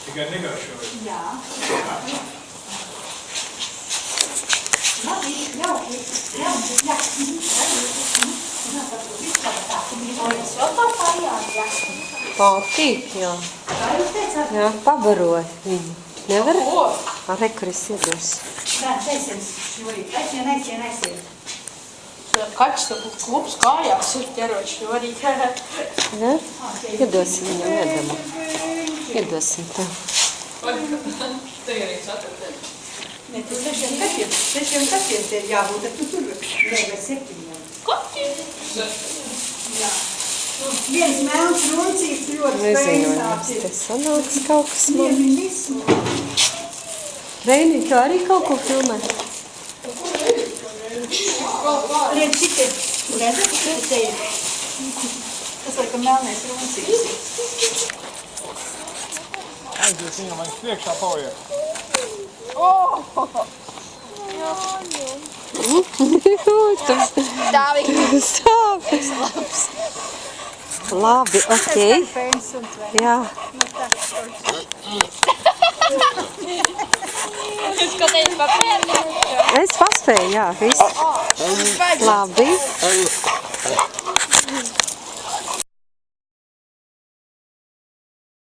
Tikai negaršoju. Jā. Labi, jauki. Jā. Patīk, jā. Jā, pabaroja viņu. Nevar? Ar ekuris iedos. Aizsien. Kaķis tā klubs kājās ir ķeroši šorīt. Ne? Iedosim viņam ēdamu. Iedosim tev. Ne, tu 6 kaķiem te ir jābūt, tad tu tur vai 7. Jā. Viens melns runcīts ļoti Nezinu, spējīgs vai te sanāks kaut kas man. viss. Reini, tu arī kaut ko filmē? Redz, šitie, redz, te ir. Tas laikam melnais runcīts. Aizies viņam aiz priekšā paiet. Stāv. Labi, okei. Jā. Es paspēju, jā, viss. Labi.